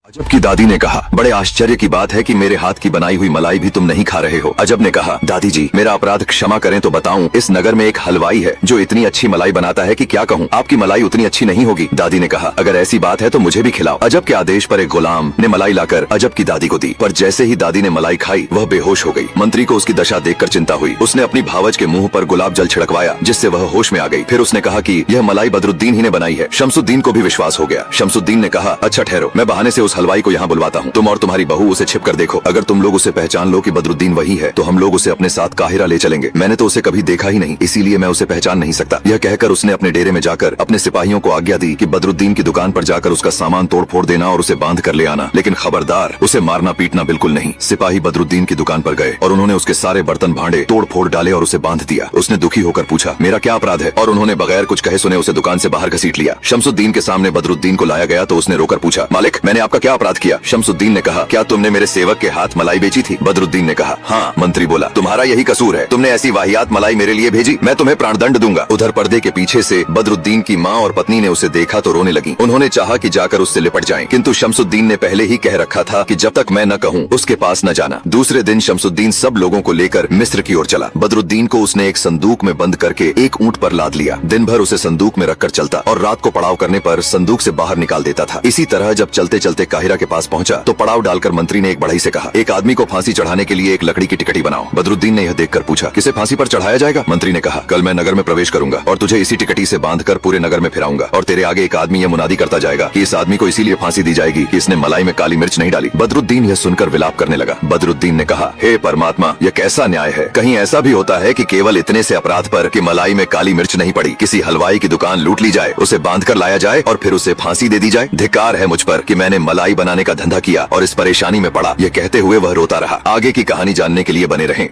अजब की दादी ने कहा, बड़े आश्चर्य की बात है कि मेरे हाथ की बनाई हुई मलाई भी तुम नहीं खा रहे हो। अजब ने कहा, दादी जी मेरा अपराध क्षमा करें तो बताऊं, इस नगर में एक हलवाई है जो इतनी अच्छी मलाई बनाता है कि क्या कहूं, आपकी मलाई उतनी अच्छी नहीं होगी। दादी ने कहा, अगर ऐसी बात है तो मुझे भी खिलाओ। अजब के आदेश पर एक गुलाम ने मलाई लाकर अजब की दादी को दी, पर जैसे ही दादी ने मलाई खाई वह बेहोश हो गई। मंत्री को उसकी दशा देखकर चिंता हुई। उसने अपनी भावज के मुंह पर गुलाब जल छिड़कवाया, जिससे वह होश में आ गई। फिर उसने कहा कि यह मलाई बदरुद्दीन ही ने बनाई है। शमसुद्दीन को भी विश्वास हो गया। शमसुद्दीन ने कहा, अच्छा ठहरो, मैं बहाने से उस हलवाई को यहाँ बुलवाता हूँ। तुम और तुम्हारी बहू उसे छिप कर देखो। अगर तुम लोग उसे पहचान लो कि बदरुद्दीन वही है तो हम लोग उसे अपने साथ काहिरा ले चलेंगे। मैंने तो उसे कभी देखा ही नहीं, इसीलिए मैं उसे पहचान नहीं सकता। यह कहकर उसने अपने डेरे में जाकर अपने सिपाहियों को आज्ञा दी कि बदरुद्दीन की दुकान पर जाकर उसका सामान तोड़ फोड़ देना और उसे बांध कर ले आना, लेकिन खबरदार उसे मारना पीटना बिल्कुल नहीं। सिपाही बदरुद्दीन की दुकान पर गए और उन्होंने उसके सारे बर्तन भांडे तोड़ फोड़ डाले और उसे बांध दिया। उसने दुखी होकर पूछा, मेरा क्या अपराध है? और उन्होंने बगैर कुछ कहे सुने उसे दुकान से बाहर घसीट लिया। शमसुद्दीन के सामने बदरुद्दीन को लाया गया तो उसने रोकर पूछा, मालिक मैंने आपका क्या अपराध किया? शमसुद्दीन ने कहा, क्या तुमने मेरे सेवक के हाथ मलाई बेची थी? बदरुद्दीन ने कहा, हाँ। मंत्री बोला, तुम्हारा यही कसूर है, तुमने ऐसी वाहियात मलाई मेरे लिए भेजी, मैं तुम्हें प्राणदंड दूंगा। उधर पर्दे के पीछे से बदरुद्दीन की माँ और पत्नी ने उसे देखा तो रोने लगी। उन्होंने चाहा कि जाकर उससे लिपट जाएं, किंतु शमसुद्दीन ने पहले ही कह रखा था कि जब तक मैं न कहूँ उसके पास न जाना। दूसरे दिन शमसुद्दीन सब लोगों को लेकर मिस्र की ओर चला। बदरुद्दीन को उसने एक संदूक में बंद करके एक ऊंट पर लाद लिया। दिन भर उसे संदूक में रखकर चलता और रात को पड़ाव करने पर संदूक से बाहर निकाल देता था। इसी तरह जब चलते चलते काहिरा के पास पहुंचा तो पड़ाव डालकर मंत्री ने एक बढ़ई से कहा, एक आदमी को फांसी चढ़ाने के लिए एक लकड़ी की टिकटी बनाओ। बदरुद्दीन ने यह देखकर पूछा, किसे फांसी पर चढ़ाया जाएगा? मंत्री ने कहा, कल मैं नगर में प्रवेश करूंगा और तुझे इसी टिकटी से बांधकर पूरे नगर में फिराऊंगा और तेरे आगे एक आदमी यह मुनादी करता जाएगा कि इस आदमी को इसीलिए फांसी दी जाएगी कि इसने मलाई में काली मिर्च नहीं डाली। बदरुद्दीन यह सुनकर विलाप करने लगा। बदरुद्दीन ने कहा, हे परमात्मा, यह कैसा न्याय है? कहीं ऐसा भी होता है कि केवल इतने से अपराध पर कि मलाई में काली मिर्च नहीं पड़ी किसी हलवाई की दुकान लूट ली जाए, उसे बांध कर लाया जाए और फिर उसे फांसी दे दी जाए? धिक्कार है मुझ पर कि मैंने मलाई बनाने का धंधा किया और इस परेशानी में पड़ा। यह कहते हुए वह रोता रहा। आगे की कहानी जानने के लिए बने रहें।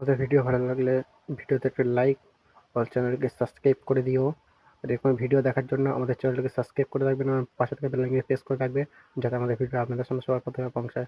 ভিডিও ভালো লাগলে ভিডিওতে একটা লাইক আর চ্যানেলকে সাবস্ক্রাইব করে দিও। আর এরকম ভিডিও দেখার জন্য আমাদের চ্যানেলকে সাবস্ক্রাইব করে রাখবেন এবং পাশে থাকা বেল আইকনটি প্রেস করে রাখবেন যাতে আমাদের ভিডিও আপনাদের সামনে সবার প্রথমে পৌঁছায়।